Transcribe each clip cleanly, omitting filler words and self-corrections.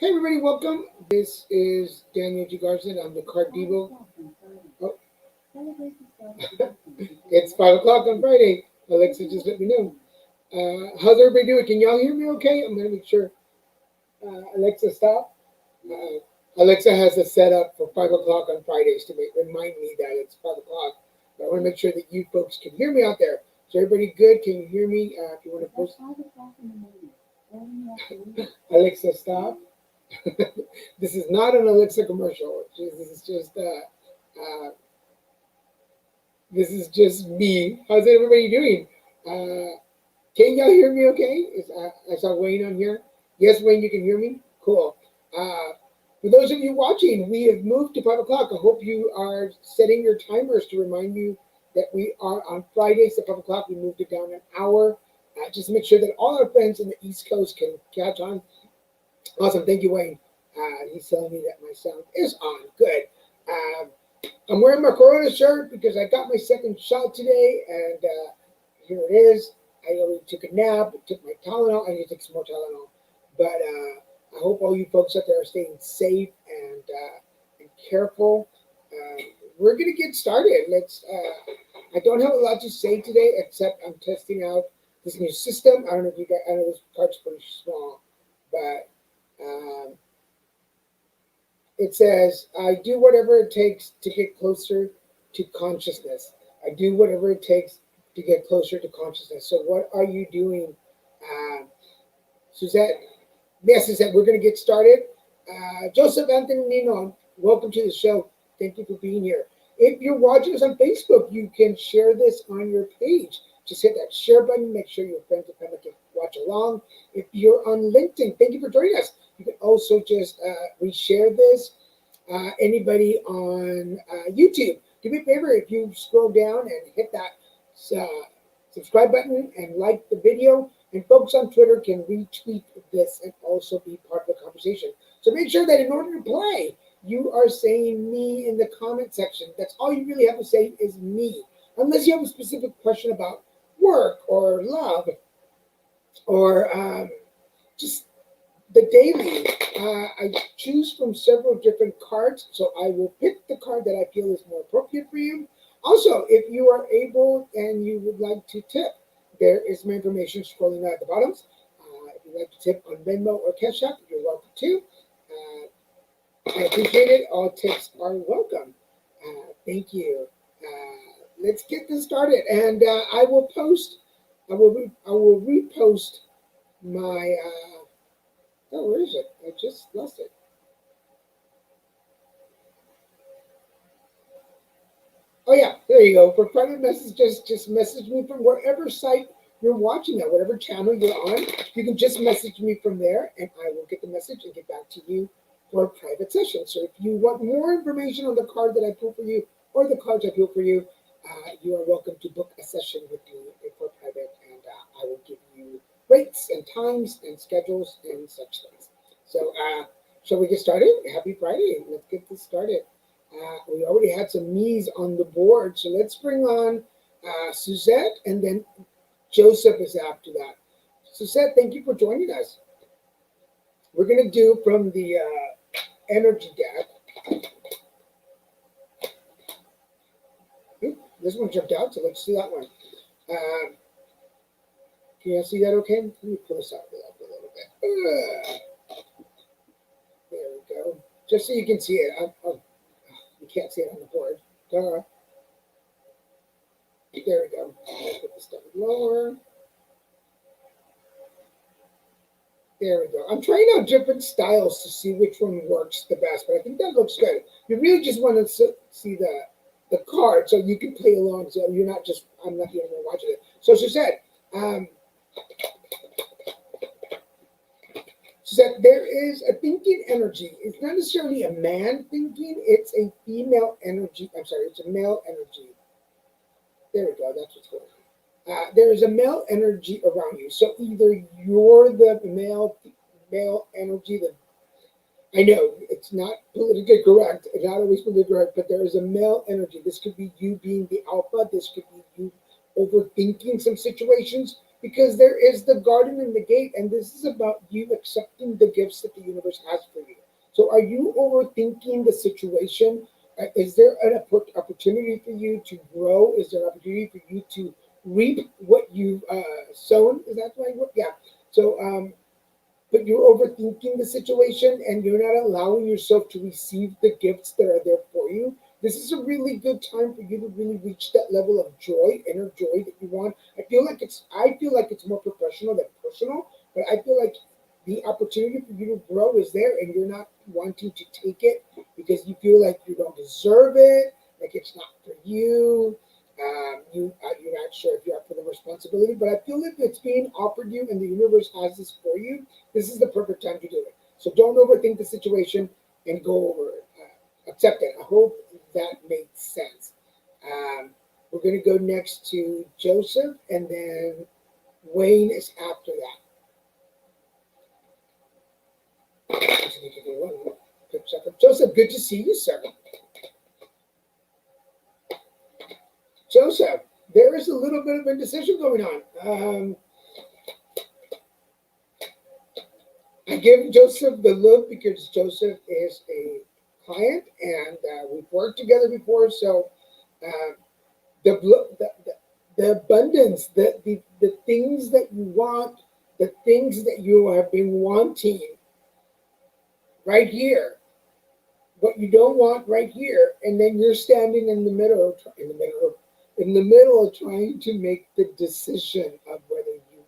Hey everybody, welcome. This is Daniel G. Garson. I'm the card Divo. Oh, it's 5 o'clock on Friday. Alexa just let me know. How's everybody doing? Can y'all hear me okay? I'm gonna make sure. Alexa, stop. Uh, Alexa has a setup for 5 o'clock on Fridays to remind me that it's 5 o'clock. But I want to make sure that you folks can hear me out there. So everybody good? Can you hear me? If you want to post. Alexa, stop. This is not an Alexa commercial. Uh, this is just me. How's everybody doing? Uh, can y'all hear me? Okay? I saw Wayne on here. Yes, Wayne, you can hear me. Cool. Uh, for those of you watching, we have moved to 5 o'clock. I hope you are setting your timers to remind you that we are on Fridays at 5 o'clock. We moved it down an hour. Just to make sure that all our friends in the East Coast can catch on. Awesome. Thank you, Wayne. He's telling me that my sound is on. Good. Um, I'm wearing my Corona shirt because I got my second shot today, and here it is. I already took a nap, took my Tylenol. I need to take some more Tylenol. But I hope all you folks out there are staying safe and careful. Uh, we're going to get started. I don't have a lot to say today, except I'm testing out this new system. I don't know if you guys, I know this card's pretty small, but it says, I do whatever it takes to get closer to consciousness. I do whatever it takes to get closer to consciousness. So, what are you doing, Suzette? Yes, Suzette, we're going to get started. Joseph Anthony Nino, welcome to the show. Thank you for being here. If you're watching us on Facebook, you can share this on your page. Just hit that share button. Make sure your friends and family can watch along. If you're on LinkedIn, thank you for joining us. You can also just reshare this. Anybody on YouTube, do me a favor if you scroll down and hit that subscribe button and like the video. And folks on Twitter can retweet this and also be part of the conversation. So make sure that in order to play, you are saying me in the comment section. That's all you really have to say is me. Unless you have a specific question about work or love or just the daily. I choose from several different cards, so I will pick the card that I feel is more appropriate for you. Also, if you are able and you would like to tip, there is my information scrolling out at the bottom. If you'd like to tip on Venmo or Cash App, you're welcome to. I appreciate it. All tips are welcome. Thank you. Let's get this started, and I will post. I will repost my. Oh, where is it? I just lost it. Oh yeah, there you go. For private messages, just message me from wherever site you're watching at, whatever channel you're on. You can just message me from there, and I will get the message and get back to you for a private session. So if you want more information on the card that I pull for you or the cards I pull for you, you are welcome to book a session with me for private, and I will give you rates and times and schedules and such things. So shall we get started? Happy Friday. Let's get this started. We already had some me's on the board, so let's bring on Suzette, and then Joseph is after that. Suzette, thank you for joining us. We're going to do from the energy deck. Oop, this one jumped out, so let's see that one. Can you see that okay? Let me pull this up a little bit. There we go. Just so you can see it. You can't see it on the board. There we go. Put this down lower. There we go. I'm trying out different styles to see which one works the best, but I think that looks good. You really just want to see the card so you can play along, so you're not just, I'm not the only one watching it. So she said, there is a thinking energy. It's not necessarily a man thinking, it's a female energy. I'm sorry, it's a male energy. There we go, that's what's going on. There is a male energy around you. So either you're the male energy, I know it's not politically correct, it's not always politically correct, but there is a male energy. This could be you being the alpha, this could be you overthinking some situations. because there is the garden and the gate, and this is about you accepting the gifts that the universe has for you. So, are you overthinking the situation? Is there an opportunity for you to grow? Is there an opportunity for you to reap what you've sown? Is that right? Yeah. So, but you're overthinking the situation and you're not allowing yourself to receive the gifts that are there for you. This is a really good time for you to really reach that level of joy, inner joy that you want. I feel like it's more professional than personal, but I feel like the opportunity for you to grow is there and you're not wanting to take it because you feel like you don't deserve it, like it's not for you. You're not sure if you're up for the responsibility, but I feel like it's being offered you and the universe has this for you. This is the perfect time to do it. So don't overthink the situation and go over it. Accept it. I hope that makes sense. Um, we're going to go next to Joseph, and then Wayne is after that. Joseph, good to see you, sir. Joseph, there is a little bit of indecision going on. I give Joseph the look because Joseph is a client and we've worked together before. So uh, the abundance, the things that you want, the things that you have been wanting right here, what you don't want right here, and then you're standing in the middle of trying to make the decision of whether you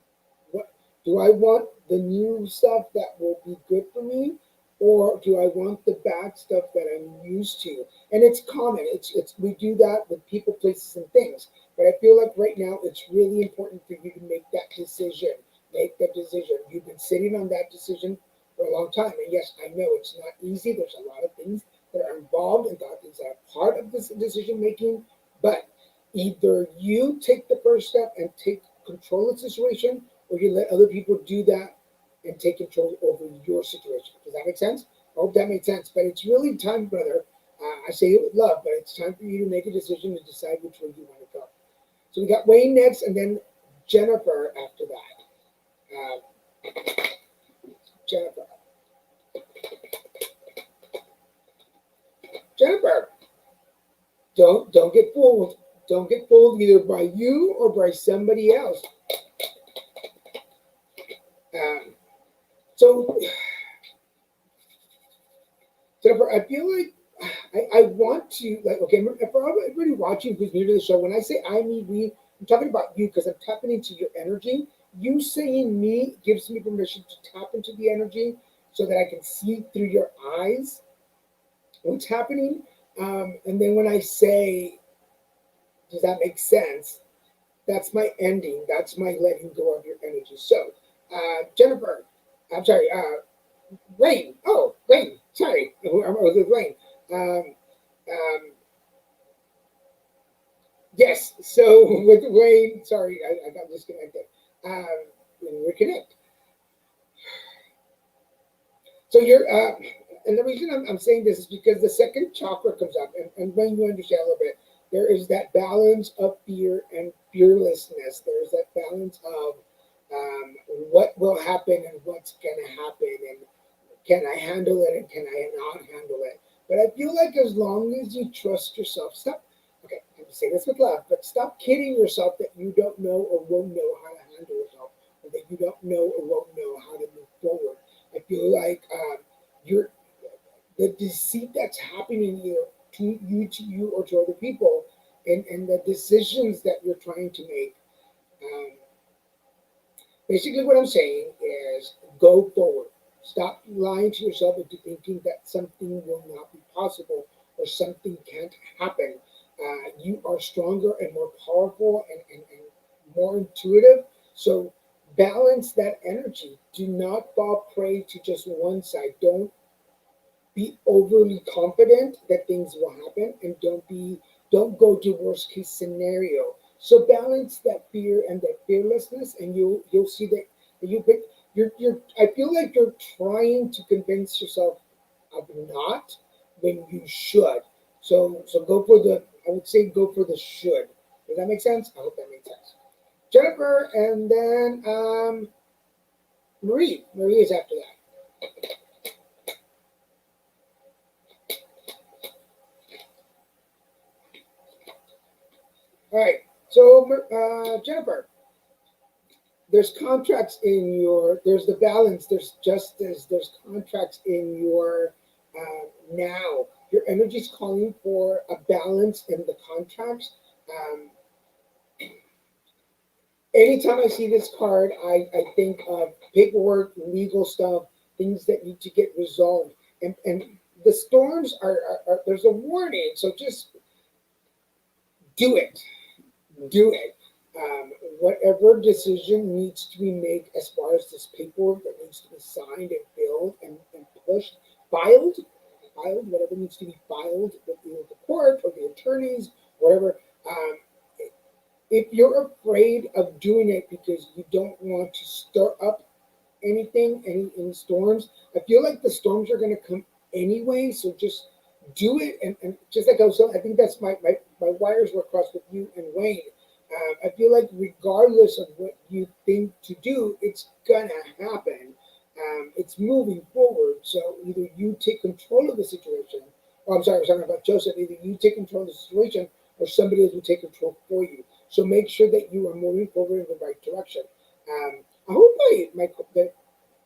what do I want the new stuff that will be good for me, or do I want the bad stuff that I'm used to? And it's common. It's we do that with people, places, and things. But I feel like right now it's really important for you to make that decision. Make that decision. You've been sitting on that decision for a long time. And yes, I know it's not easy. There's a lot of things that are involved and things that are part of this decision making. But either you take the first step and take control of the situation, or you let other people do that and take control over your situation. Does that make sense? I hope that makes sense. But it's really time, brother. I say it with love, but it's time for you to make a decision and decide which way you want to go. So we got Wayne next, and then Jennifer after that. Jennifer. Jennifer, don't get fooled. Don't get fooled either by you or by somebody else. Um, so, Jennifer, I feel like I want to like okay for everybody watching who's new to the show. When I say I, me, we, I'm talking about you because I'm tapping into your energy. You saying me gives me permission to tap into the energy so that I can see through your eyes what's happening. And then when I say, does that make sense? That's my ending. That's my letting go of your energy. So, Jennifer, I'm sorry, Wayne. Oh, Wayne. Sorry, I was with Wayne. Um, um, yes. So with Wayne, sorry, I got disconnected. Reconnect. So and the reason I'm saying this is because the second chakra comes up, and when you understand a little bit, there is that balance of fear and fearlessness. There's that balance of what will happen and what's going to happen, and can I handle it and can I not handle it? But I feel like as long as you trust yourself, stop. Okay, I'm say this with love, but stop kidding yourself that you don't know or won't know how to handle yourself, or that you don't know or won't know how to move forward. I feel like you're the deceit that's happening here to you, or to other people, and the decisions that you're trying to make. Um, Basically, what I'm saying is go forward. Stop lying to yourself into thinking that something will not be possible or something can't happen. You are stronger and more powerful and more intuitive. So balance that energy. Do not fall prey to just one side. Don't be overly confident that things will happen, and don't go to worst case scenario. So balance that fear and that fearlessness, and you'll see that you pick you're I feel like you're trying to convince yourself of not when you should. So go for the I would say go for the should. Does that make sense? I hope that makes sense. Jennifer, and then Marie. Marie is after that. All right. So, Jennifer, there's contracts in your, there's the balance, there's justice, there's contracts in your now. Your energy's calling for a balance in the contracts. Um, Anytime I see this card, I think of paperwork, legal stuff, things that need to get resolved. And the storms there's a warning. So just do it. Do it. Whatever decision needs to be made as far as this paperwork that needs to be signed and filled and pushed, filed, whatever needs to be filed with the court or the attorneys, whatever. Um, if you're afraid of doing it because you don't want to stir up anything, any storms, I feel like the storms are going to come anyway. So just do it. And just like I was saying, I think that's my wires were crossed with you and Wayne. I feel like regardless of what you think to do, it's going to happen. It's moving forward. So either you take control of the situation. Oh, I'm sorry, I was talking about Joseph. Either you take control of the situation or somebody else will take control for you. So make sure that you are moving forward in the right direction. I hope the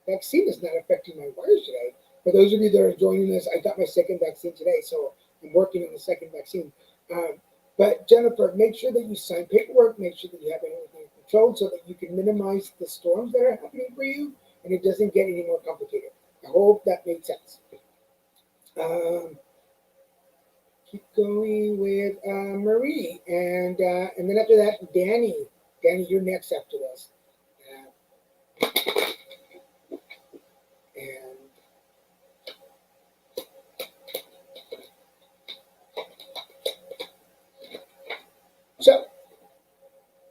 vaccine is not affecting my wires today. For those of you that are joining us, I got my second vaccine today, so I'm working on the second vaccine. Um, but Jennifer, make sure that you sign paperwork, make sure that you have everything controlled so that you can minimize the storms that are happening for you and it doesn't get any more complicated. I hope that made sense. Um, keep going with Marie, and then after that, Danny. Danny, you're next after this. And so,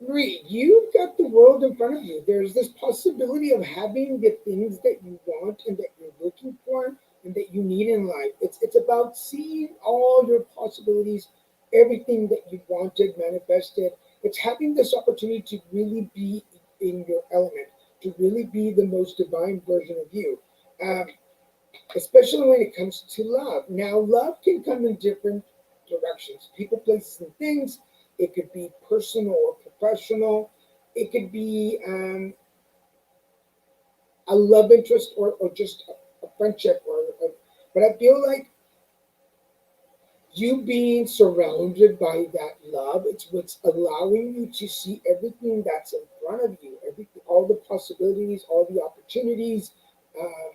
Marie, you've got the world in front of you. There's this possibility of having the things that you want and that you're looking for and that you need in life. It's about seeing all your possibilities, everything that you wanted manifested. It's having this opportunity to really be in your element, to really be the most divine version of you. Um, Especially when it comes to love. Now, love can come in different directions, people, places, and things. It could be personal or professional. It could be a love interest or just a friendship. But I feel like you being surrounded by that love, it's what's allowing you to see everything that's in front of you, everything, all the possibilities, all the opportunities, um,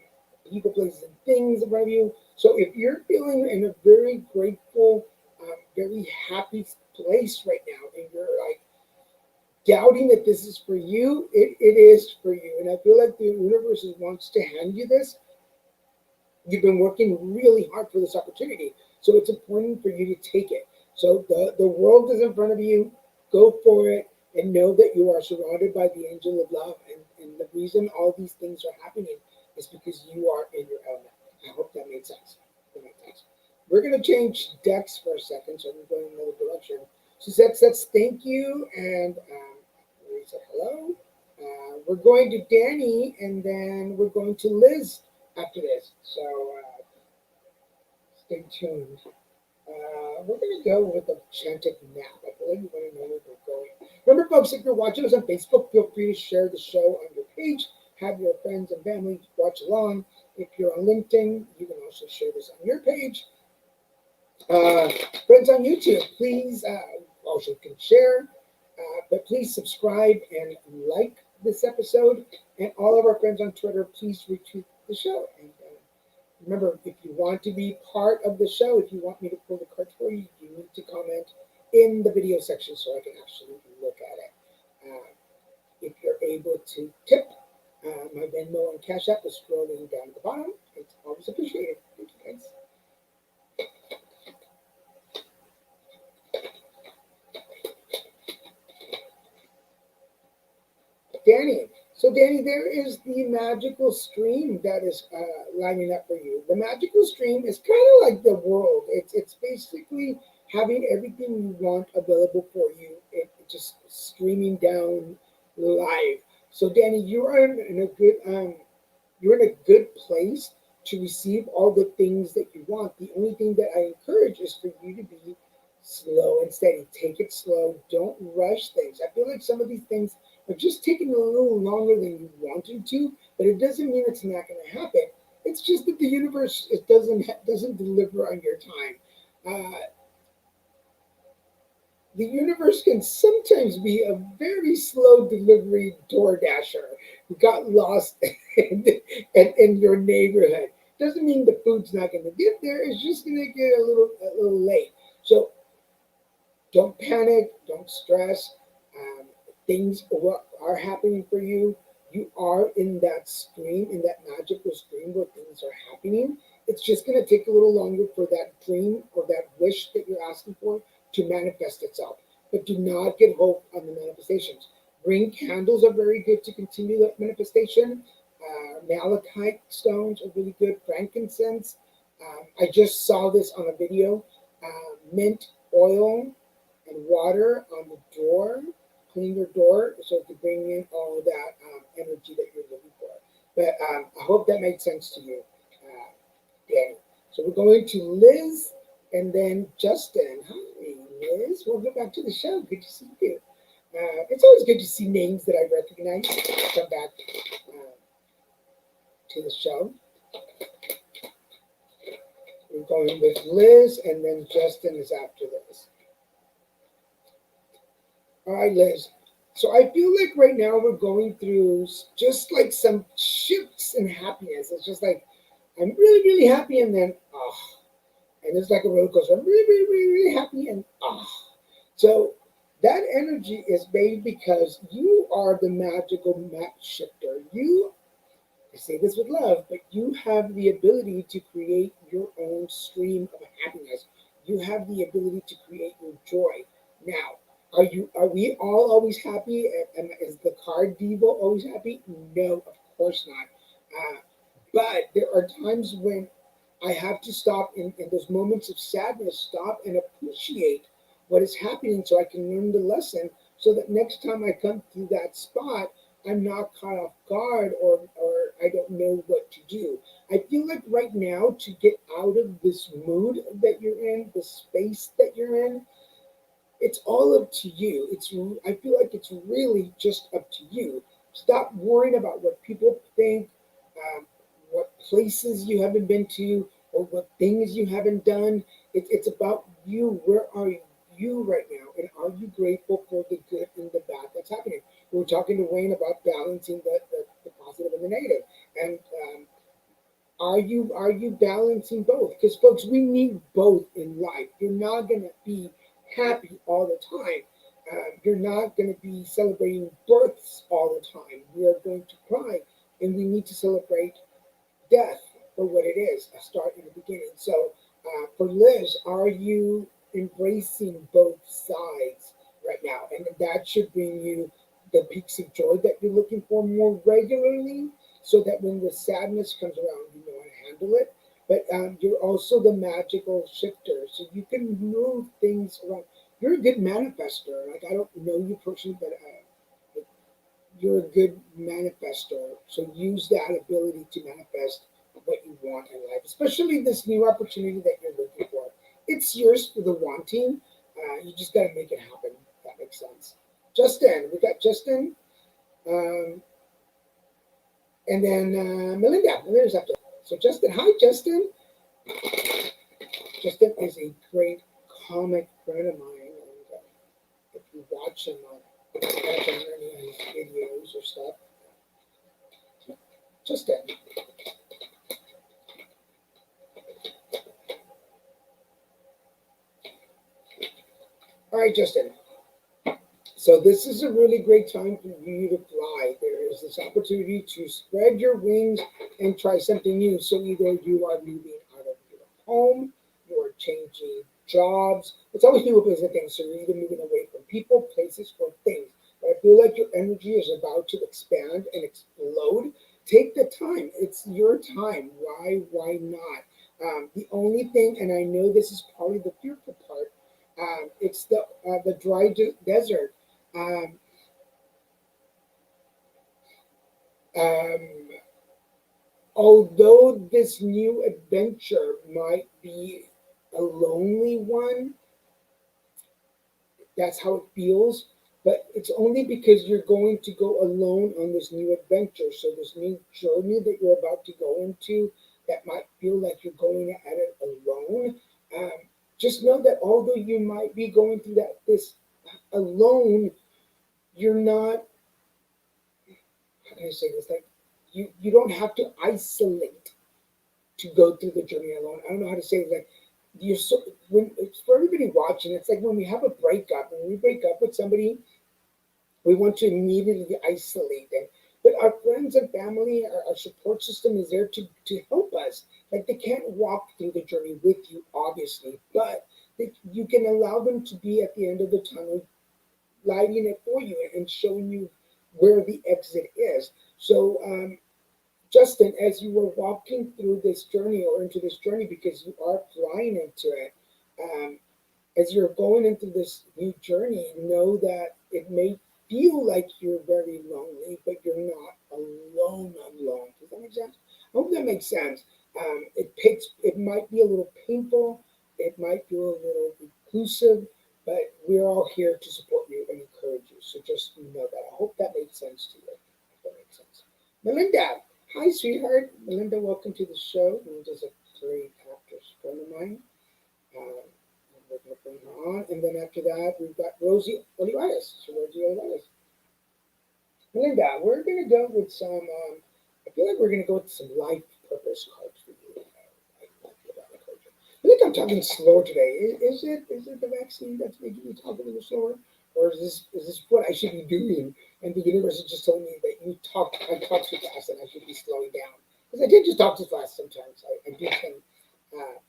people, places, and things in front of you. So if you're feeling in a very grateful, very happy place right now, and you're like doubting that this is for you, it is for you. And I feel like the universe wants to hand you this. You've been working really hard for this opportunity. So it's important for you to take it. So the world is in front of you. Go for it and know that you are surrounded by the angel of love. And the reason all these things are happening is because you are in your element. I hope that made sense. That made sense. We're going to change decks for a second. So we're going in another direction. So that's thank you. And we said hello. We're going to Danny and then we're going to Liz after this. So stay tuned. We're going to go with a chanted nap. I feel like you want to know where we're going. Remember, folks, if you're watching us on Facebook, feel free to share the show on your page. Have your friends and family watch along. If you're on LinkedIn, you can also share this on your page. Uh, Friends on YouTube, please also can share, but please subscribe and like this episode. And all of our friends on Twitter, please retweet the show. And remember, if you want to be part of the show, if you want me to pull the cards for you, you need to comment in the video section so I can actually look at it. If you're able to tip, my Venmo and Cash App is scrolling down at the bottom. It's always appreciated. Thank you, guys. Danny. So, Danny, there is the magical stream that is lining up for you. The magical stream is kind of like the world. It's basically having everything you want available for you. It just streaming down live. So Danny, you are in a good you're in a good place to receive all the things that you want. The only thing that I encourage is for you to be slow and steady. Take it slow. Don't rush things. I feel like some of these things are just taking a little longer than you wanted to, but it doesn't mean it's not going to happen. It's just that the universe doesn't deliver on your time. Uh, the universe can sometimes be a very slow delivery door dasher who got lost in your neighborhood. Doesn't mean the food's not going to get there. It's just going to get a little late. So don't panic. Don't stress. Um, things are happening for you. You are in that stream, in that magical stream where things are happening. It's just going to take a little longer for that dream or that wish that you're asking for to manifest itself. But do not get hope on the manifestations. Green candles are very good to continue that manifestation. Malachite stones are really good. Frankincense. I just saw this on a video. Mint oil and water on the door, clean your door so it can bring in all of that energy that you're looking for. But I hope that made sense to you, Danny. So we're going to Liz and then Justin. Hi, Liz. Welcome back to the show. Good to see you. It's always good to see names that I recognize come back uh, to the show. We're going with Liz and then Justin is after this. All right, Liz. So I feel like right now we're going through just like some shifts in happiness. It's just like I'm really, really happy, and then and it's like a roller coaster. I'm really, really, really, really happy, and So that energy is made because you are the magical map shifter. I say this with love, but you have the ability to create your own stream of happiness. You have the ability to create your joy. Now, are we all always happy? And is the card Divo always happy? No, of course not. But there are times when I have to stop in those moments of sadness, stop and appreciate what is happening so I can learn the lesson so that next time I come to that spot, I'm not caught off guard or I don't know what to do. I feel like right now to get out of this mood that you're in, the space that you're in, it's all up to you. I feel like it's really just up to you. Stop worrying about what people think, um, what places you haven't been to, or what things you haven't done. It's about you. Where are you right now? And are you grateful for the good and the bad that's happening? We were talking to Wayne about balancing the positive and the negative. And are you balancing both? Because folks, we need both in life. You're not gonna be happy all the time. You're not gonna be celebrating births all the time. We are going to cry, and we need to celebrate death for what it is, a start and a beginning. So for Liz, are you embracing both sides right now? And that should bring you the peaks of joy that you're looking for more regularly so that when the sadness comes around, you know how to handle it. But you're also the magical shifter, so you can move things around. You're a good manifester. Like I don't know you personally, but you're a good manifestor. So use that ability to manifest what you want in life, especially this new opportunity that you're looking for. It's yours for the wanting. You just got to make it happen. If that makes sense. Justin, we got Justin, um, and then Melinda. Melinda's up there. So Justin, hi Justin. Justin is a great comic friend of mine, and if you watch him on any of his videos or stuff, Justin. All right, Justin. So this is a really great time for you to fly. There is this opportunity to spread your wings and try something new. So either you are moving out of your home, you are changing jobs. It's always people, places, and things. So you're either moving away from people, places, or things. But I feel like your energy is about to expand and explode. Take the time. It's your time. Why not? The only thing, and I know this is probably the fearful part, it's the dry desert. Um, Um, Although this new adventure might be a lonely one, that's how it feels. But it's only because you're going to go alone on this new adventure. So this new journey that you're about to go into, that might feel like you're going at it alone. Um, just know that although you might be going through this alone, you're not. How can I say this? Like you don't have to isolate to go through the journey alone. I don't know how to say it. Like you're so when it's for everybody watching. It's like when we have a breakup. When we break up with somebody, we want to immediately isolate them. But our friends and family, our support system is there to help us. Like they can't walk through the journey with you, obviously, but you can allow them to be at the end of the tunnel, lighting it for you and showing you where the exit is. So, Justin, as you were walking through this journey or into this journey, because you are flying into it, um, as you're going into this new journey, know that it may feel like you're very lonely, but you're not alone. Alone. Does that make sense? I hope that makes sense. It might be a little painful. It might feel a little reclusive, but we're all here to support you and encourage you. So just know that. I hope that makes sense to you. If that makes sense. Melinda, hi, sweetheart. Melinda, welcome to the show. Melinda's a great actress friend of mine. Um, we're going to bring her on. And then after that, we've got Rosie Olivares. So Rosie Olivares. Melinda, we're going to go with some, I feel like we're going to go with some life purpose cards for you. I think I'm talking slow today. Is it the vaccine that's making me talk a little slower? Or is this what I should be doing? And the universe is just telling me that I talk too fast and I should be slowing down. Because I did just talk too fast sometimes. I do tend uh,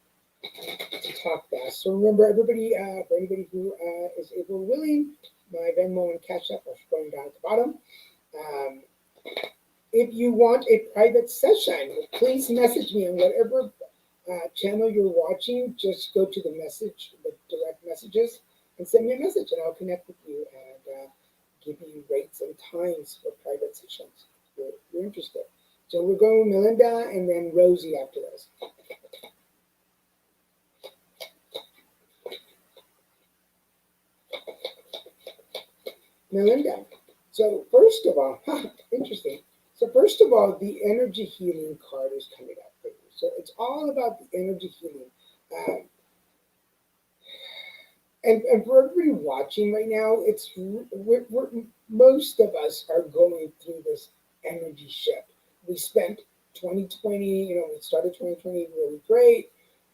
to talk fast. So remember, everybody, for anybody who is able, willing, my Venmo and Cash App are scrolling down at the bottom. Um, if you want a private session, please message me on whatever channel you're watching. Just go to the direct messages, and send me a message, and I'll connect with you and give you rates and times for private sessions. If you're interested. So we're going with Melinda and then Rosie after this. Melinda. So first of all, interesting. So first of all, the energy healing card is coming up for you. So it's all about the energy healing. Um, and for everybody watching right now, most of us are going through this energy shift. We spent 2020, we started 2020 really great.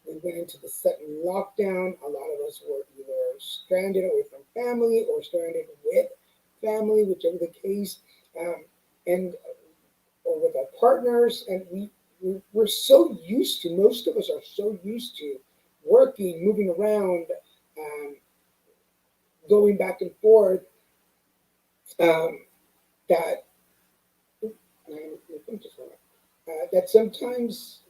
We went into the second lockdown. A lot of us were either stranded away from family or stranded with family, whichever the case, and or with our partners. And we're so used to. Most of us are so used to working, moving around, um, going back and forth, um, that that sometimes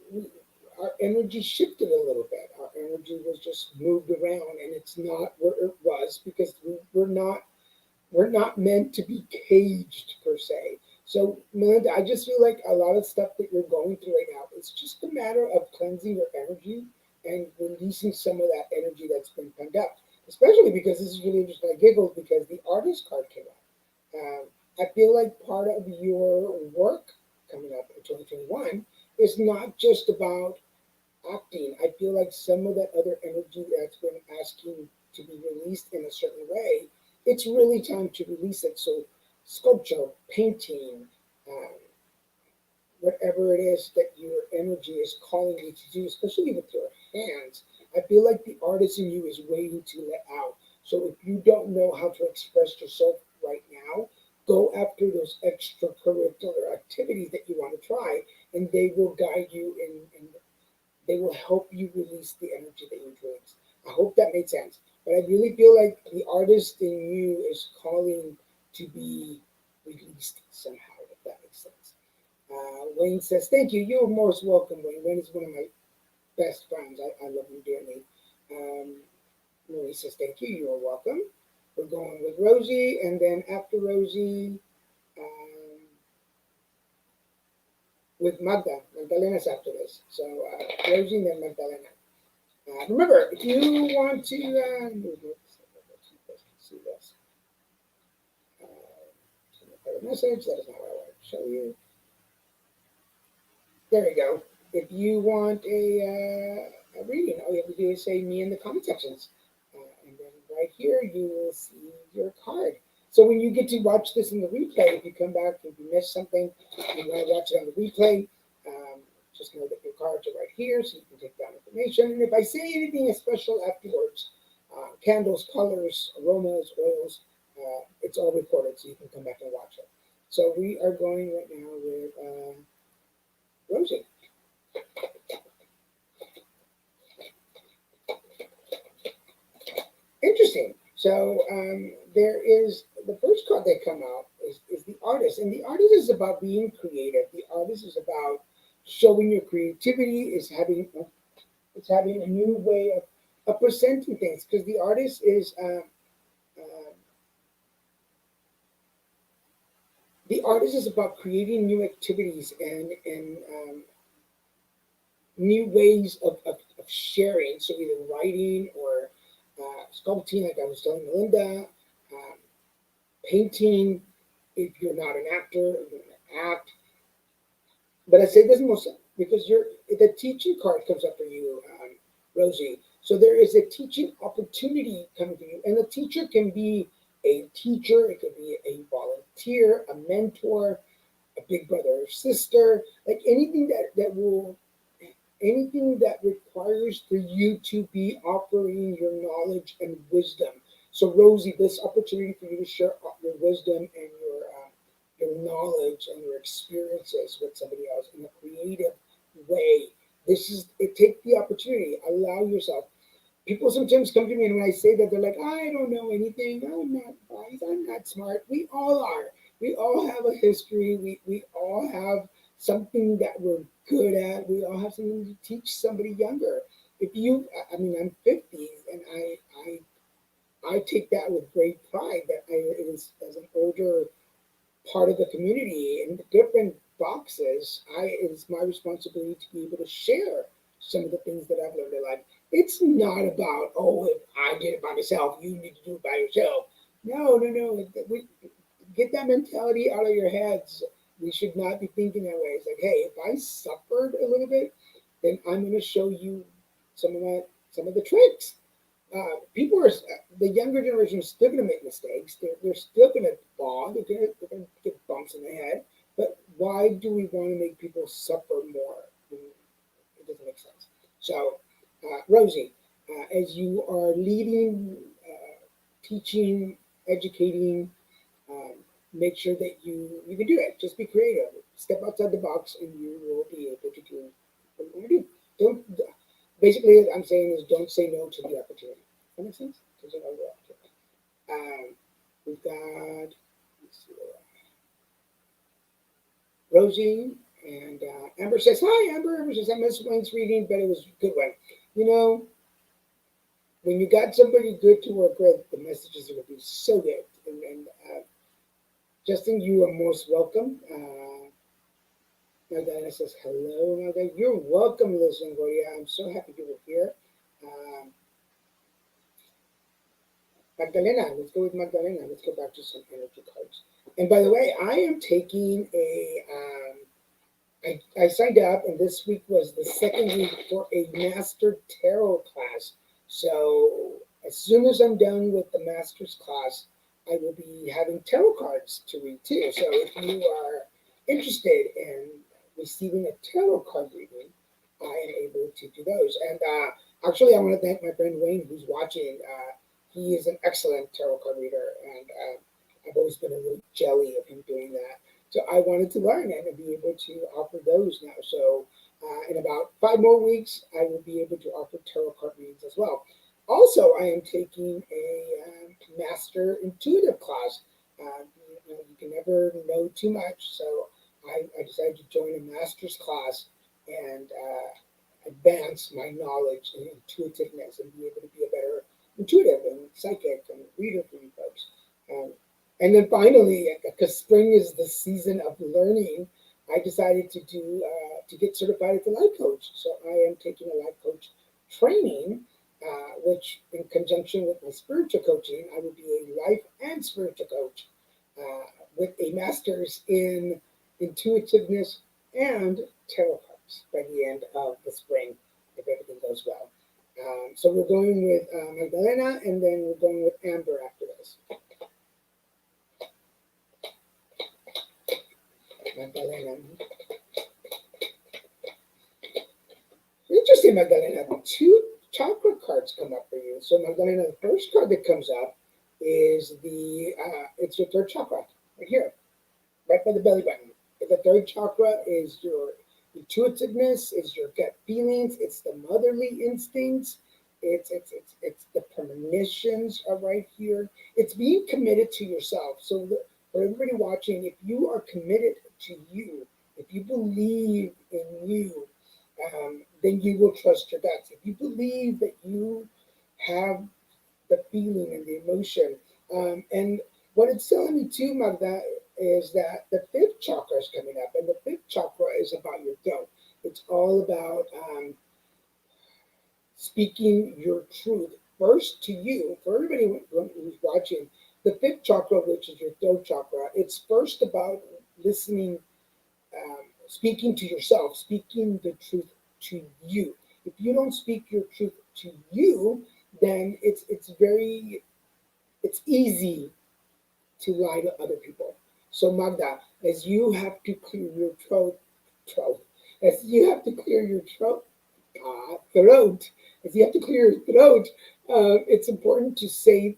our energy shifted a little bit. Our energy was just moved around, and it's not where it was because we're not meant to be caged per se. So, Melinda, I just feel like a lot of stuff that you're going through right now, it's just a matter of cleansing your energy and releasing some of that energy that's been pent up. Especially because this is really interesting. I giggled because the artist card came up. I feel like part of your work coming up in 2021 is not just about acting. I feel like some of that other energy that's been asking to be released in a certain way, it's really time to release it. So, sculpture, painting, um, whatever it is that your energy is calling you to do, especially with your hands, I feel like the artist in you is waiting to let out. So, if you don't know how to express yourself right now, go after those extracurricular activities that you want to try, and they will guide you in they will help you release the energy that you release. I hope that made sense. But I really feel like the artist in you is calling to be released somehow, if that makes sense. Wayne says, thank you. You're most welcome, Wayne. Wayne is one of my best friends. I love him dearly. Um, Marie says, thank you. You're welcome. We're going with Rosie. And then after Rosie, um, with Magda. Magdalena's after this. So Rosie and then Magdalena. Remember, if you want to see this message, that is not what I want to show you. There we go. If you want a reading, all you have to do is say me in the comment sections. And then right here, you will see your card. So when you get to watch this in the replay, if you come back, if you miss something, you want to watch it on the replay, just know that your cards are right here, so you can take down information. And if I say anything special afterwards, candles, colors, aromas, oils, it's all recorded, so you can come back and watch it. So we are going right now with Rosie. Interesting. So there is the first card that come out is the artist, and the artist is about being creative. The artist is about showing your creativity. Is having a new way of presenting things because the artist is the artist is about creating new activities and new ways of sharing. So either writing or sculpting, like I was telling Melinda, um, painting. If you're not an actor, you're going to act. But I say this most because the teaching card comes up for you, Rosie. So there is a teaching opportunity coming to you, and a teacher can be a teacher. It could be a volunteer, a mentor, a big brother or sister, like anything that requires for you to be offering your knowledge and wisdom. So, Rosie, this opportunity for you to share your wisdom and your knowledge and your experiences with somebody else in a creative way. This is it. Take the opportunity. Allow yourself. People sometimes come to me and when I say that, they're like, I don't know anything. I'm not wise. I'm not smart. We all are. We all have a history. We all have something that we're good at. We all have something to teach somebody younger. If you, I mean, I'm 50 and I take that with great pride that as an older part of the community in different boxes, it is my responsibility to be able to share some of the things that I've learned in life. It's not about, oh, if I did it by myself, you need to do it by yourself. No, no, no. We get that mentality out of your heads. We should not be thinking that way. It's like, hey, if I suffered a little bit, then I'm going to show you some of the tricks. People are the younger generation is still going to make mistakes. They're still going to fall. They're going to get bumps in the head. But why do we want to make people suffer more? It doesn't make sense. So, Rosie, as you are leading, teaching, educating, um, make sure that you can do it. Just be creative. Step outside the box, and you will be able to do what you want to do. Don't basically, what I'm saying is don't say no to the opportunity. That makes sense? Don't say no to the opportunity. We've got let's see, Rosie and Amber says, "Hi, Amber." Amber says, "I missed Wayne's reading, but it was a good one." You know, when you got somebody good to work with, the messages are going to be so good. And Justin, you are most welcome. Magdalena says, hello, Magdalena. You're welcome, Liz Longoria. I'm so happy you were here. Um, Magdalena, let's go with Magdalena. Let's go back to some energy cards. And by the way, I am taking I signed up, and this week was the second week for a Master Tarot class. So as soon as I'm done with the Master's class, I will be having tarot cards to read too. So if you are interested in receiving a tarot card reading, I am able to do those. And actually, I want to thank my friend Wayne who's watching. He is an excellent tarot card reader, and I've always been a little jelly of him doing that. So I wanted to learn and be able to offer those now. So in about 5 more weeks, I will be able to offer tarot card readings as well. Also, I am taking a master intuitive class. You can never know too much, so I decided to join a master's class and advance my knowledge and intuitiveness and be able to be a better intuitive and psychic and reader for you folks. Um, and then finally, because spring is the season of learning, I decided to get certified as a life coach. So I am taking a life coach training, which in conjunction with my spiritual coaching, I will be a life and spiritual coach with a master's in intuitiveness and tarot cards by the end of the spring, if everything goes well. So we're going with Magdalena, and then we're going with Amber after this. Magdalena. Interesting, Magdalena. Two chakra cards come up for you. So, Magdalena, the first card that comes up is it's your third chakra right here, right by the belly button. The third chakra is your intuitiveness, is your gut feelings, it's the motherly instincts, it's the premonitions are right here. It's being committed to yourself. So, for everybody watching, if you are committed to you, if you believe in you, then you will trust your guts. If you believe that you have the feeling and the emotion, and what it's telling me too, Magda, is that the fifth chakra is coming up, and the fifth chakra is about your throat. It's all about speaking your truth first to you. For everybody who's watching, the fifth chakra, which is your throat chakra, it's first about listening, speaking to yourself, speaking the truth to you. If you don't speak your truth to you, then it's easy to lie to other people. So Magda, as you have to clear your throat, as you have to clear your throat, as you have to clear your throat, it's important to say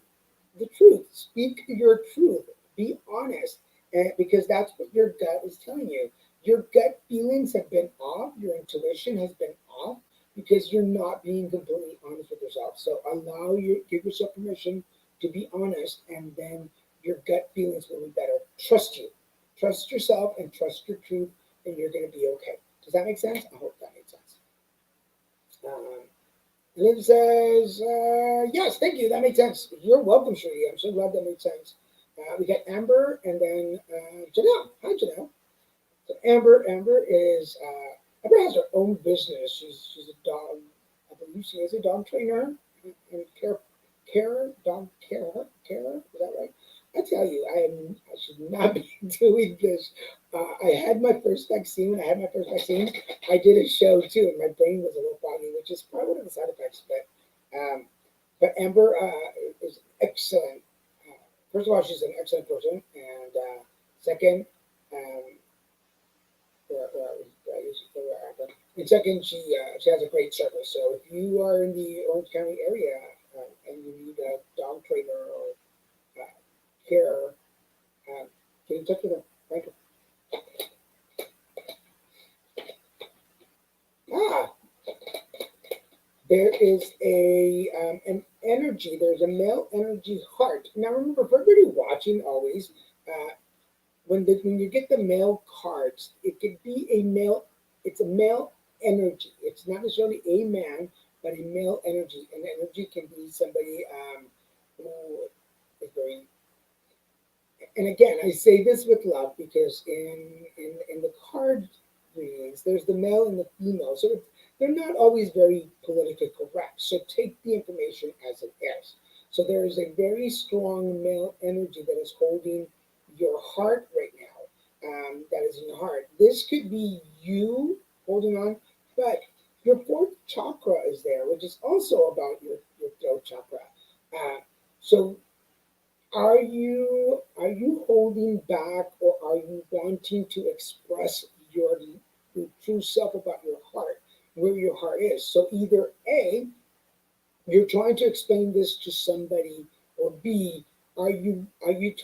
the truth. Speak your truth. Be honest, and because that's what your gut is telling you. Your gut feelings have been off. Your intuition has been off because you're not being completely honest with yourself. So give yourself permission to be honest, and then your gut feelings will be better. Trust you, trust yourself, and trust your truth, and you're going to be okay. Does that make sense? I hope that makes sense. Um, Liv says, yes, thank you. That makes sense. You're welcome, Shruti. I'm so glad that made sense. We got Amber and then Janelle. Hi, Janelle. So Amber has her own business. She's a dog. I believe she is a dog trainer and dog carer. Is that right? I tell you, I should not be doing this. I had my first vaccine. When I had my first vaccine, I did a show too, and my brain was a little foggy, which is probably one of the side effects. But Amber is excellent. First of all, she's an excellent person, and second, um, and second, she has a great service. So if you are in the Orange County area and you need a dog trainer or care, get in touch with her. Thank you. Ah, there is an energy. There's a male energy heart. Now remember, for everybody watching, always when you get the male cards, it could be a male. It's a male energy. It's not necessarily a man, but a male energy. And energy can be somebody who is very. And again, I say this with love because in the card readings, there's the male and the female, so they're not always very politically correct. So take the information as it is. So there is a very strong male energy that is holding your heart right now. That is in your heart. This could be you holding on, but your fourth chakra is there, which is also about your throat chakra. So are you holding back, or are you wanting to express your true self about your heart, where your heart is? So either A, you're trying to explain this to somebody, or B, are you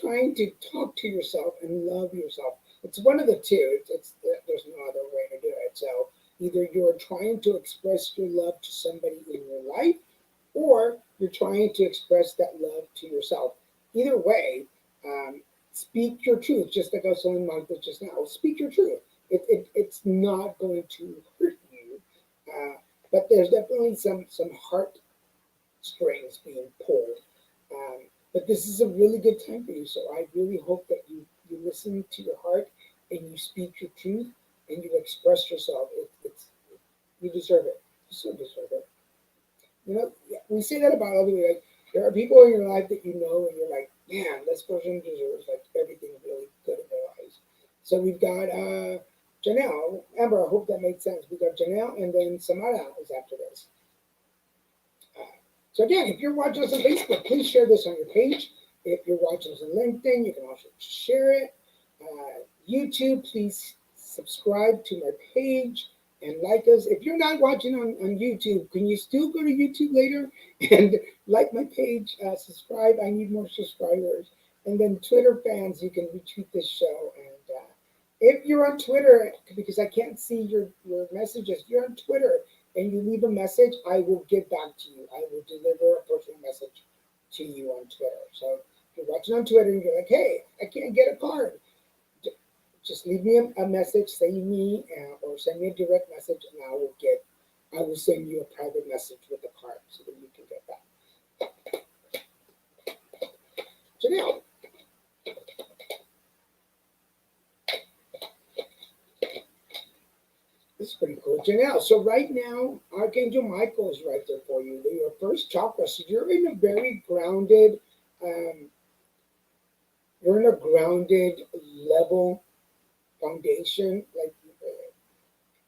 trying to talk to yourself and love yourself? It's one of the two. There's no other way to do it. So either you're trying to express your love to somebody in your life, or you're trying to express that love to yourself. Either way, um, speak your truth, just like I was telling Martha just now. Speak your truth. It's not going to hurt you, but there's definitely some heart strings being pulled. But this is a really good time for you, so I really hope that you listen to your heart and you speak your truth and you express yourself, it's you deserve it. You so deserve it. You know, yeah, we say that about other like there are people in your life that you know and you're like, man, this person deserves like everything really good in their lives. So we've got Janelle, Amber. I hope that made sense. We got Janelle, and then Samara is after this. Uh, so again, if you're watching us on Facebook, please share this on your page. If you're watching us on LinkedIn, you can also share it. YouTube, please subscribe to my page and like us. If you're not watching on YouTube, can you still go to YouTube later and like my page, subscribe? I need more subscribers. And then Twitter fans, you can retweet this show. And if you're on Twitter, because I can't see your messages, if you're on Twitter and you leave a message, I will get back to you. I will deliver a personal message to you on Twitter. So if you're watching on Twitter and you're like, hey, I can't get a card, just leave me a message, say me, or send me a direct message, and I will send you a private message with the card so that you can get that. Janelle, this is pretty cool. Janelle, so right now, Archangel Michael is right there for you. Your first chakra, so you're in a very grounded, um, you're in a grounded level foundation,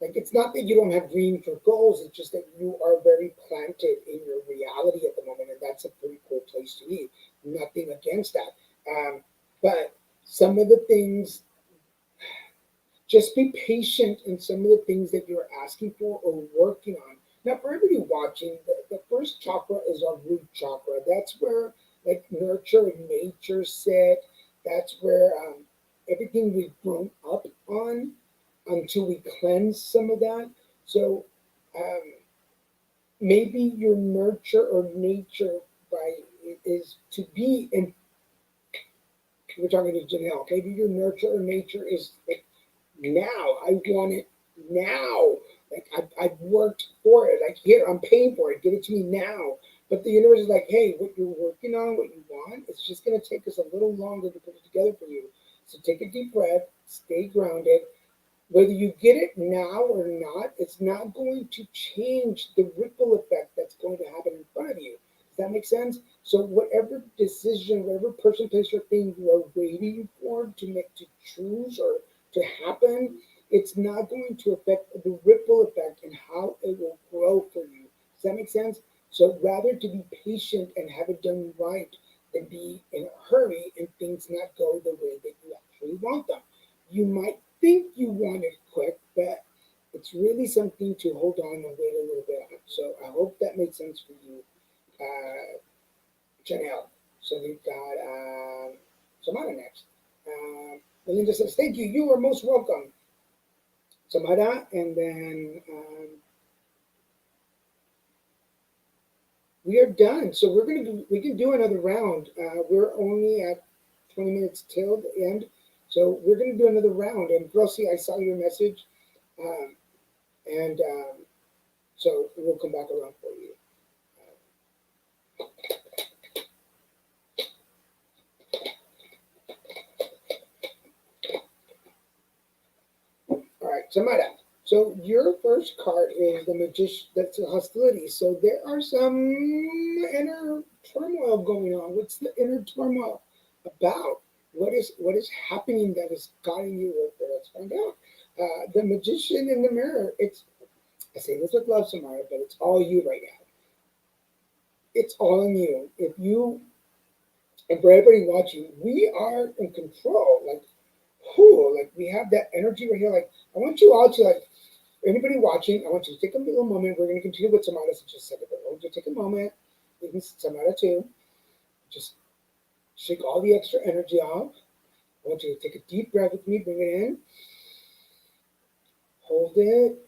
like it's not that you don't have dreams or goals, it's just that you are very planted in your reality at the moment, and that's a pretty cool place to be. Nothing against that. But some of the things, just be patient in some of the things that you're asking for or working on. Now, for everybody watching, the first chakra is our root chakra. That's where like nurture and nature sit. That's where everything we've grown up on until we cleanse some of that. So um, maybe your nurture or nature by is to be in. We're talking to Janelle. Maybe your nurture or nature is like now. I want it now. Like I've worked for it. Like here, I'm paying for it. Give it to me now. But the universe is like, hey, what you're working on, what you want, it's just going to take us a little longer to put it together for you. So take a deep breath, stay grounded, whether you get it now or not, it's not going to change the ripple effect that's going to happen in front of you. Does that make sense? So whatever decision, whatever person, place, or thing you are waiting for to make to choose or to happen, it's not going to affect the ripple effect and how it will grow for you. Does that make sense? So rather to be patient and have it done right than be in a hurry and things not go the way that you actually want them. You might think you want it quick, but it's really something to hold on and wait a little bit on. So I hope that made sense for you, uh, Janelle. So we've got Samara next. Melinda says, thank you. You are most welcome, Samara. And then we are done. So we can do another round. We're only at 20 minutes till the end. So we're going to do another round. And Rosie, I saw your message. Um, and so we'll come back around for you. All right, Samara. So your first card is the magician. That's the hostility. So there are some inner turmoil going on. What's the inner turmoil about? What is happening that is guiding you? Let's find out. The magician in the mirror. I say this with love, Samara, but it's all you right now. It's all in you. If you and for everybody watching, we are in control. Like whew, like we have that energy right here. Like I want you all to like anybody watching, I want you to take a little moment. We're going to continue with Samara in just a second, but I want you to take a moment, even Samara too. Just shake all the extra energy off. I want you to take a deep breath with me, bring it in, hold it,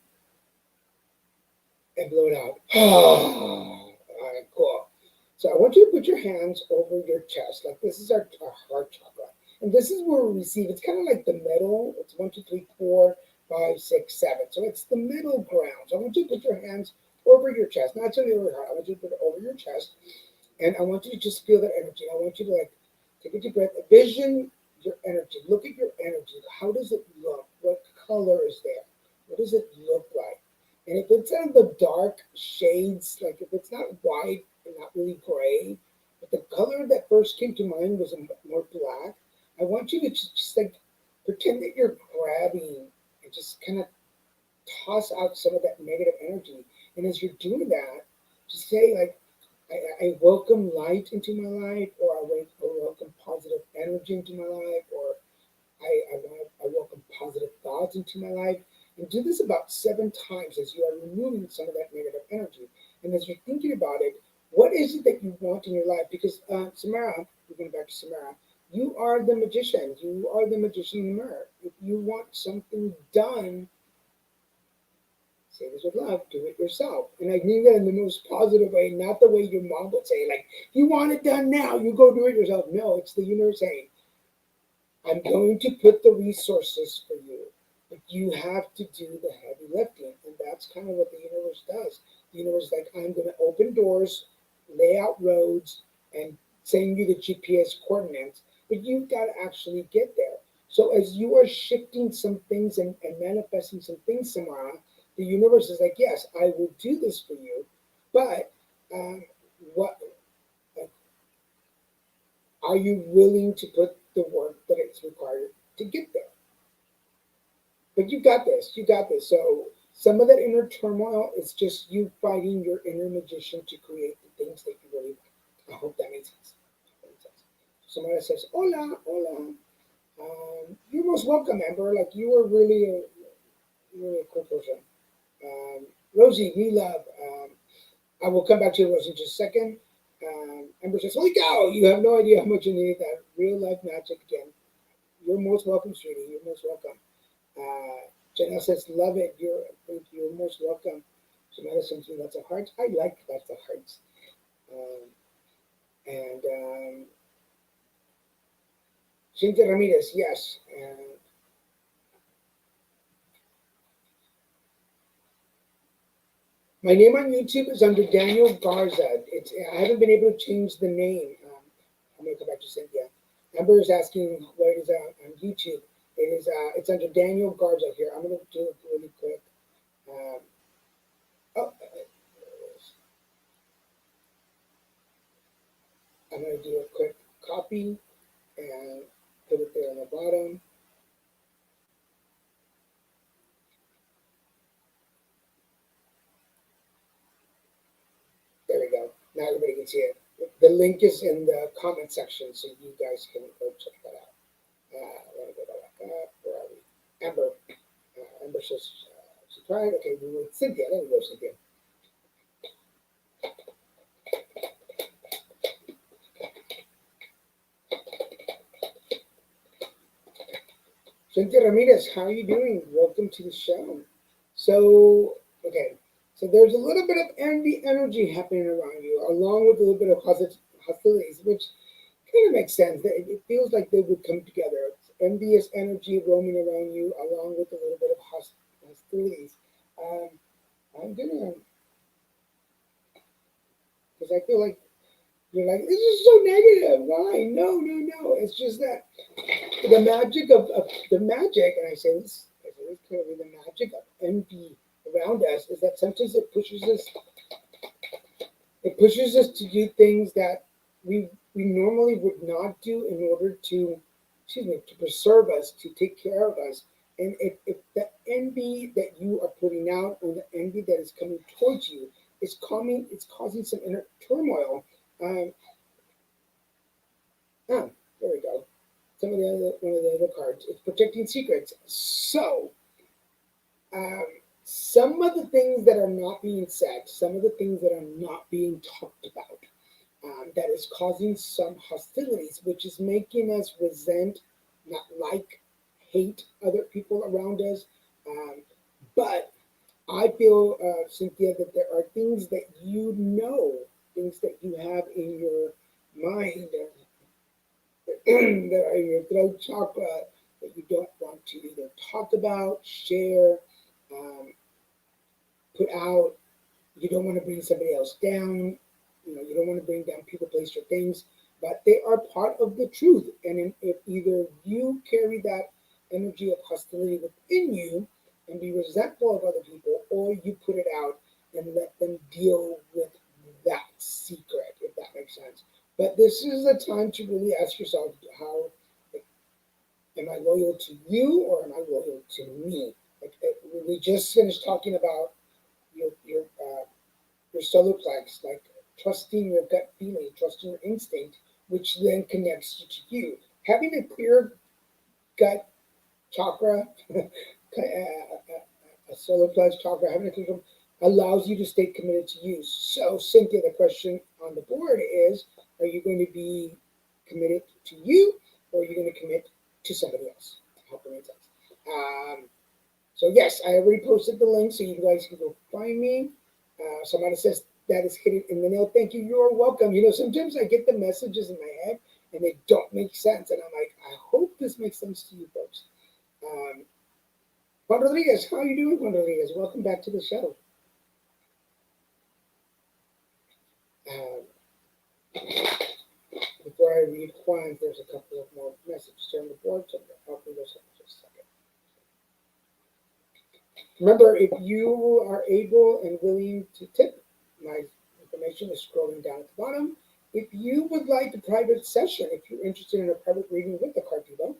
and blow it out. All right, cool. So I want you to put your hands over your chest, like this is our heart chakra. And this is where we receive, it's kind of like the middle. It's 1, 2, 3, 4, 5, 6, 7. So it's the middle ground. So I want you to put your hands over your chest, not to your heart. I want you to put it over your chest. And I want you to just feel that energy. I want you to like take a deep breath, your energy. Look at your energy. How does it look? What color is there? What does it look like? And if it's in the dark shades, like if it's not white and not really gray, but the color that first came to mind was more black, I want you to just like pretend that you're grabbing and just kind of toss out some of that negative energy. And as you're doing that, just say like, I welcome light into my life, or I welcome positive energy into my life, or I welcome positive thoughts into my life. And do this about 7 times as you are removing some of that negative energy. And as you're thinking about it, what is it that you want in your life? Because Samara, we're going back to Samara, you are the magician. You are the magician in the mirror. If you want something done, say this with love, do it yourself. And I mean that in the most positive way, not the way your mom would say, like, you want it done now, you go do it yourself. No, it's the universe saying, I'm going to put the resources for you, but you have to do the heavy lifting. And that's kind of what the universe does. The universe is like, I'm going to open doors, lay out roads, and send you the GPS coordinates, but you've got to actually get there. So as you are shifting some things and manifesting some things, Samara, the universe is like, yes, I will do this for you, but um, what are you willing to put the work that it's required to get there? But you got this. You got this. So some of that inner turmoil is just you fighting your inner magician to create the things that you really want. I hope that makes sense. Somebody says, "Hola, hola." You're most welcome, Amber. Like you are really a cool person. Rosie, we love. I will come back to you, Rosie, in just a second. Amber says, "Holy cow! You have no idea how much you need that real life magic again." You're most welcome, sweetie. You're most welcome. Jenna says, love it. You're most welcome. Janetta sends me lots of hearts. I like lots of hearts. Um, and Cynthia Ramirez, yes. My name on YouTube is under Daniel Garza. I haven't been able to change the name. I'm going to come back to Cynthia. Amber is asking what it is on YouTube. It's under Daniel Garza here. I'm going to do it really quick. Um, oh, I'm going to do a quick copy and put it there on the bottom. There we go. Now everybody can see it. The link is in the comment section, so you guys can go check that out. Let me go back up. Where are we? Amber. Amber says she tried. Okay, we were Cynthia. There we go, Cynthia. Cynthia Ramirez, how are you doing? Welcome to the show. So, okay, so there's a little bit of envy energy happening around you, along with a little bit of hostilities, which kind of makes sense. It feels like they would come together. It's envious energy roaming around you, along with a little bit of hostilities. Um, I'm gonna, because I feel like you're like, this is so negative. Why? No, no, no. It's just that the magic of the magic, and I say this clearly, the magic of envy around us is that sometimes it pushes us to do things that we normally would not do in order to, excuse me, to preserve us, to take care of us. And if the envy that you are putting out, or the envy that is coming towards you, it's causing some inner turmoil. Um, there we go. Some of the other one of the other cards. It's protecting secrets. So um, some of the things that are not being said, some of the things that are not being talked about, that is causing some hostilities, which is making us resent, not like, hate other people around us. Um, but I feel, Cynthia, that there are things that things that you have in your mind that are in your throat chakra that you don't want to either talk about, share, um, put out. You don't want to bring somebody else down. You don't want to bring down people, place, or things. but they are part of the truth. And if either you carry that energy of hostility within you and be resentful of other people, or you put it out and let them deal with that secret, if that makes sense. But this is a time to really ask yourself, how, like, am I loyal to you or am I loyal to me? Like, we just finished talking about your solar plex, like trusting your gut feeling, trusting your instinct, which then connects you to you. Having a clear gut chakra, a solar plex chakra, having a clear allows you to stay committed to you. So, Cynthia, the question on the board is: are you going to be committed to you, or are you going to commit to somebody else? I hope that makes sense. So yes, I already posted the link so you guys can go find me. Somebody says that is hit it in the nail. Thank you. You're welcome. Sometimes I get the messages in my head and they don't make sense, and I'm like, I hope this makes sense to you folks. Um, Juan Rodriguez, how are you doing, Juan Rodriguez? Welcome back to the show. Um, Before I read Juan's, there's a couple of more messages here on the board, so I'll read those in just a second. Remember, if you are able and willing to tip, my information is scrolling down at the bottom. If you would like a private session, if you're interested in a private reading with the card Divo,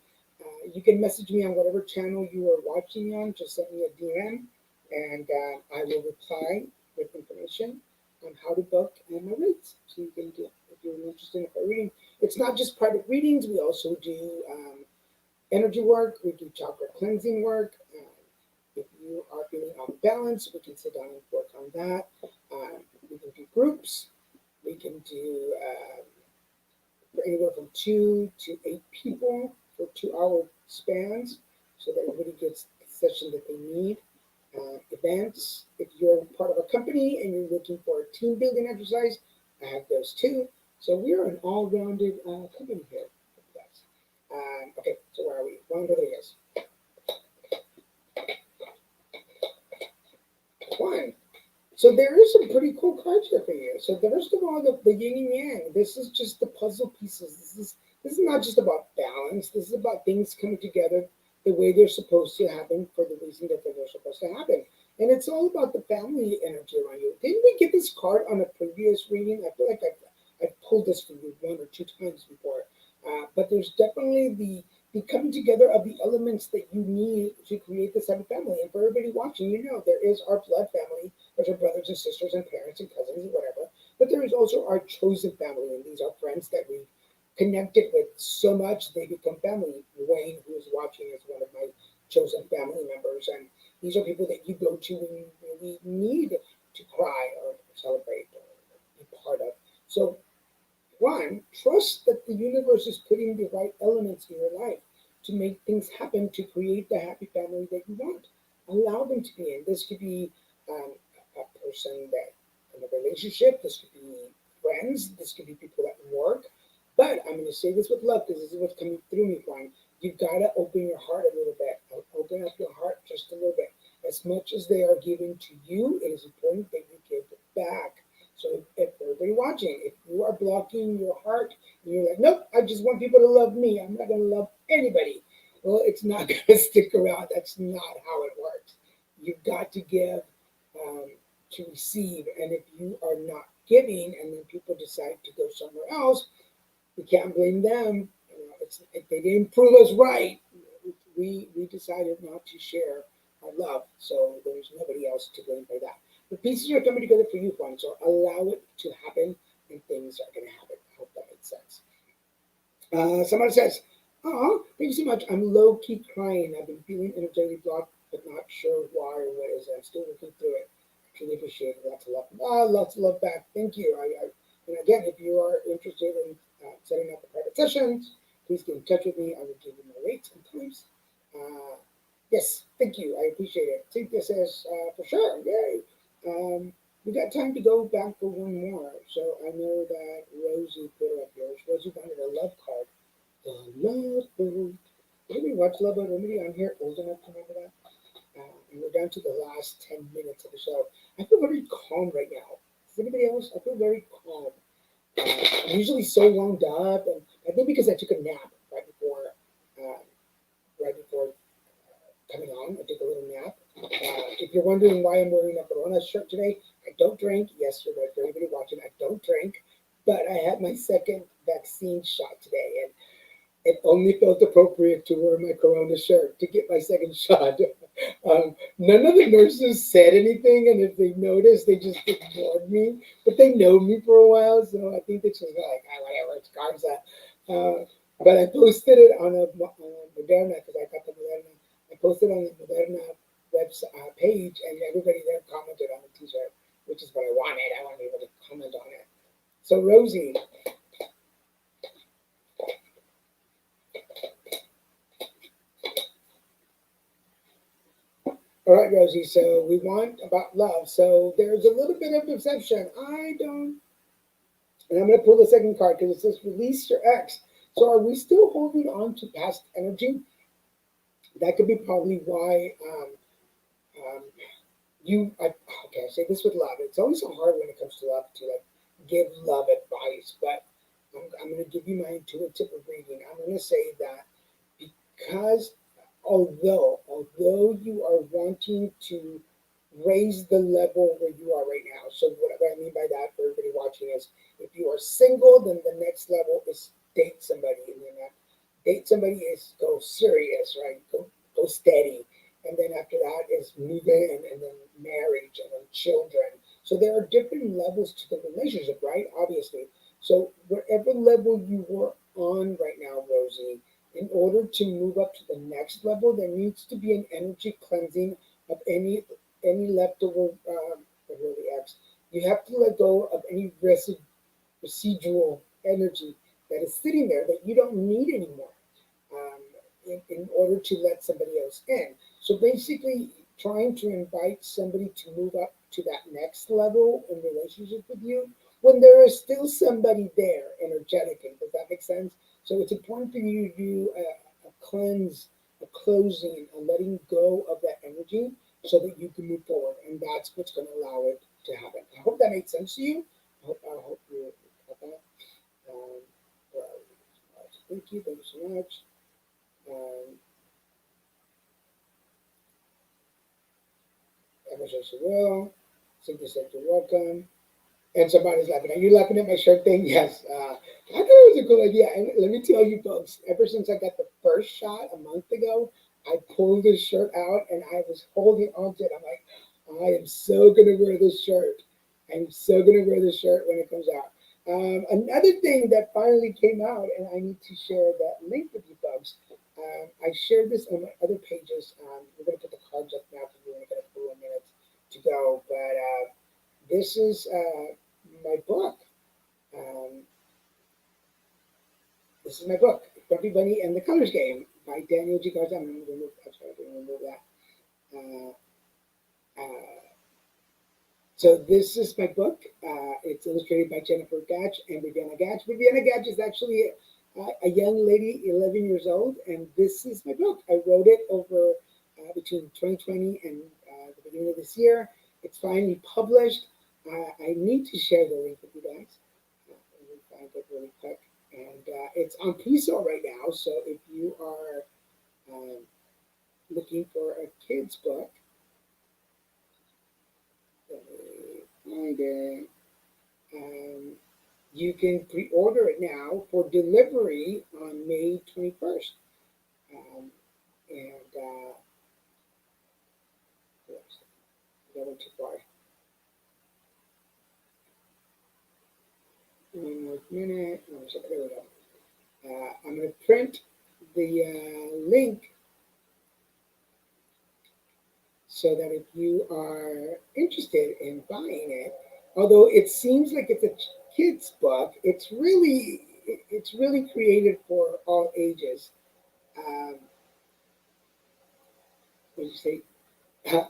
you can message me on whatever channel you are watching me on. Just send me a DM, and I will reply with information on how to book and my rates. So you can do, if you're interested in a reading. It's not just private readings. We also do energy work. We do chakra cleansing work. If you are feeling off balance, we can sit down and work on that. We can do groups. We can do anywhere from 2 to 8 people for 2 hour spans so that everybody gets the session that they need. Events, if you're part of a company and you're looking for a team building exercise, I have those too. So we're an all rounded company here. Okay, so where are we? Juan Rodriguez. Juan. So there is some pretty cool cards here for you. So first of all, the yin and yang. This is just the puzzle pieces. This is not just about balance. This is about things coming together the way they're supposed to happen for the reason that they're supposed to happen. And it's all about the family energy around you. Didn't we get this card on a previous reading? I feel like I've pulled this for you 1 or 2 times before. But there's definitely the coming together of the elements that you need to create this type of family. And for everybody watching, there is our blood family. There's our brothers and sisters and parents and cousins and whatever. But there is also our chosen family, and these are friends that we've connected with so much they become family. Wayne, who is watching, is one of my chosen family members, and these are people that you go to when you really need to cry or celebrate or be part of. So one, trust that the universe is putting the right elements in your life to make things happen to create the happy family that you want. Allow them to be in. This could be a person that in a relationship. This could be friends. This could be people at work. But I'm going to say this with love because this is what's coming through me, Brian. You've got to open your heart a little bit. Open up your heart just a little bit. As much as they are giving to you, it is important that you give it back. So if everybody watching, if you are blocking your heart and you're like, nope, I just want people to love me. I'm not going to love anybody. Well, it's not going to stick around. That's not how it works. You've got to give um, to receive. And if you are not giving and then people decide to go somewhere else, we can't blame them. They didn't prove us right. We decided not to share our love, so there's nobody else to blame for that. The pieces are coming together for you, Juan. So allow it to happen, and things are going to happen. I hope that makes sense. Somebody says, "Oh, thank you so much. I'm low key crying. I've been feeling energetically blocked, but not sure why or what is it. I'm still working through it. I truly appreciate it. Lots of love. Lots of love back. Thank you. And again, if you are interested in setting up a private sessions, please get in touch with me. I will give you my rates and times. Uh, yes, thank you. I appreciate it. Cynthia says, for sure. Yay. We got time to go back for one more. So I know that Rosie put it up here. Rosie wanted a love card. The Love Boat. Did we watch Love Boat? Anybody on here old enough to remember that? And we're down to the last 10 minutes of the show. I feel very calm right now. Does anybody else? I feel very calm. I'm usually so wound up, and I think because I took a nap uh, right before coming on. I took a little nap. If you're wondering why I'm wearing a Corona shirt today, I don't drink. Yes, you're right. For anybody watching, I don't drink, but I had my second vaccine shot today, and it only felt appropriate to wear my Corona shirt to get my second shot. None of the nurses said anything, and if they noticed, they just ignored me. But they know me for a while, so I think they just like, ah, whatever, it's Garza. But I posted it on a Moderna because I got the Moderna. I posted on the Moderna website page, and everybody there commented on the T-shirt, which is what I wanted. I wanted people to comment on it. So Rosie, all right, Rosie. So we want about love. So there's a little bit of deception. I don't, and I'm going to pull the second card because it says release your ex. So are we still holding on to past energy? That could be probably why um, okay, I say this with love. It's always so hard when it comes to love to like give love advice, but I'm going to give you my intuitive reading. I'm going to say that because although you are wanting to raise the level where you are right now. So what I mean by that for everybody watching is if you are single, then the next level is date somebody, and then date somebody is go serious, right? Go steady, and then after that is move in, and then marriage, and then children. So there are different levels to the relationship, right? Obviously. So whatever level you were on right now, Rosie, in order to move up to the next level, there needs to be an energy cleansing of any leftover really X. You have to let go of any residual energy that is sitting there that you don't need anymore um, in order to let somebody else in. So basically, trying to invite somebody to move up to that next level in relationship with you when there is still somebody there energetically. Does that make sense? So it's important for you to do a cleanse, a closing, a letting go of that energy so that you can move forward. And that's what's going to allow it to happen. I hope that made sense to you. I hope you got that. Um, thank you. Thank you so much. Um, ever so she will. Cynthia said you're welcome. And somebody's laughing. Are you laughing at my shirt thing? Yes. I thought it was a good idea. And let me tell you folks, ever since I got the first shot a month ago, I pulled this shirt out and I was holding on to it. I'm like, I am so going to wear this shirt. I'm so going to wear this shirt when it comes out. Another thing that finally came out, and I need to share that link with you folks. I shared this on my other pages. We're going to put the cards up now because we're going to get a couple of minutes to go. But this is my book. Um, this is my book, Grumpy Bunny and the Colors Game by Daniel G. Garza. I'm going to remove that. So this is my book. It's illustrated by Jennifer Gatch and Viviana Gatch. Viviana Gatch is actually a young lady, 11 years old, and this is my book. I wrote it over between 2020 and the beginning of this year. It's finally published. I need to share the link with you guys. Let me find it really quick. And it's on pre-sale right now. So if you are looking for a kid's book, let me find it. Um, you can pre-order it now for delivery on May 21st. Um, and oops, that went too far. One more minute. Oh, so there we go. I'm going to print the link so that if you are interested in buying it, although it seems like it's a kid's book, it's really created for all ages. Um, what did you say?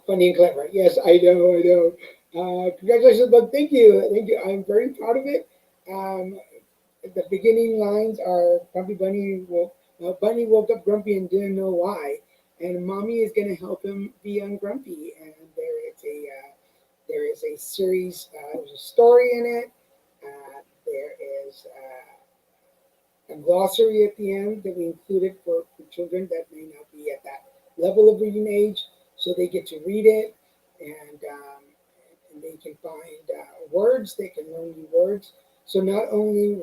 Funny and clever. Yes, I know, I know. Congratulations, but thank you, thank you. I'm very proud of it. Um, the beginning lines are Bunny woke up grumpy and didn't know why, and Mommy is going to help him be ungrumpy. And there is a series, there's a story in it. There a glossary at the end that we included for children that may not be at that level of reading age, so they get to read it and they can find words, they can learn new words. So not only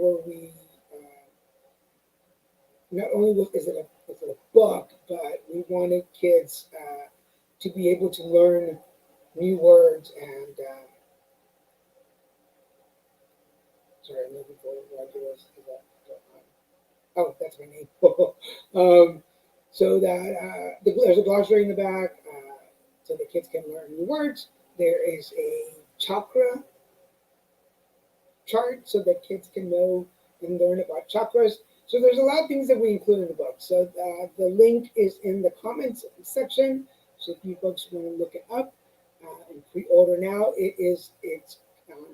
is it a book, but we wanted kids to be able to learn new words and sorry, I'm looking for what it is that oh, that's my name. um, so that there's a glossary in the back, so the kids can learn new words. There is a chakra chart so that kids can know and learn about chakras. So there's a lot of things that we include in the book. So the link is in the comments section. So if you folks want to look it up and pre-order now, it's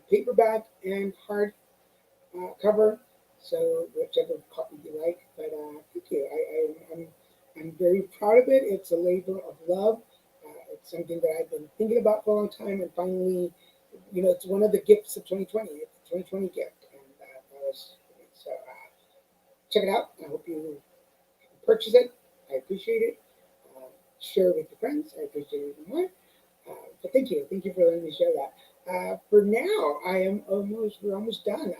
paperback and hard cover. So whichever copy you like. But thank you. I'm very proud of it. It's a labor of love. It's something that I've been thinking about for a long time, and finally, it's one of the gifts of 2020. It's a 2020 gift, and that was so. Check it out. I hope you purchase it. I appreciate it. Share it with your friends. I appreciate it even more. But thank you for letting me share that. For now, we're almost done.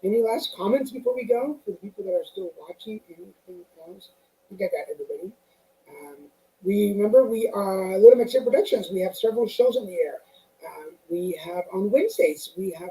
Any last comments before we go for the people that are still watching? Anything else? I think I got everybody. Um, we are Little Mexican Productions. We have several shows on the air. We have on Wednesdays. We have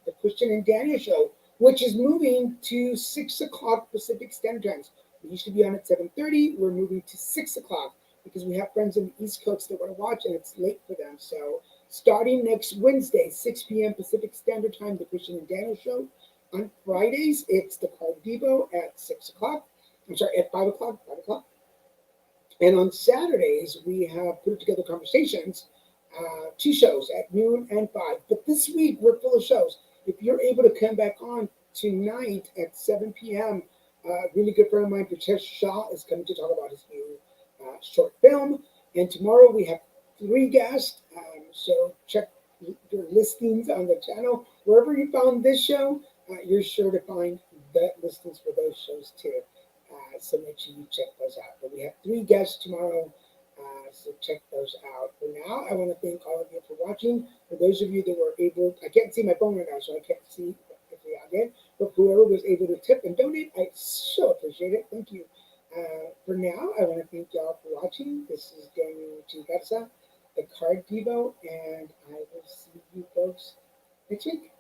the Christian and Daniel show, which is moving to 6 o'clock Pacific Standard Time. We used to be on at 7:30. We're moving to 6 o'clock because we have friends in the East Coast that want to watch and it's late for them. So starting next Wednesday, 6 p.m. Pacific Standard Time, the Christian and Daniel show. On Fridays, it's the card Divo at 6 o'clock. I'm sorry, at 5 o'clock. 5 o'clock. And on Saturdays, we have put together conversations, two shows at noon and 5. But this week, we're full of shows. If you're able to come back on tonight at 7 p.m., really good friend of mine, Pritesh Shah, is coming to talk about his new short film. And tomorrow we have 3 guests. So check your listings on the channel. Wherever you found this show, you're sure to find the listings for those shows too. So make sure you check those out. But we have 3 guests tomorrow, so check those out. For now, I want to thank all of you for watching. For those of you that were able, I can't see my phone right now, so I can't see if we are in. But whoever was able to tip and donate, I so appreciate it. Thank you. For now, I want to thank y'all for watching. This is Daniel G. Garza, the Card Divo, and I will see you folks next week.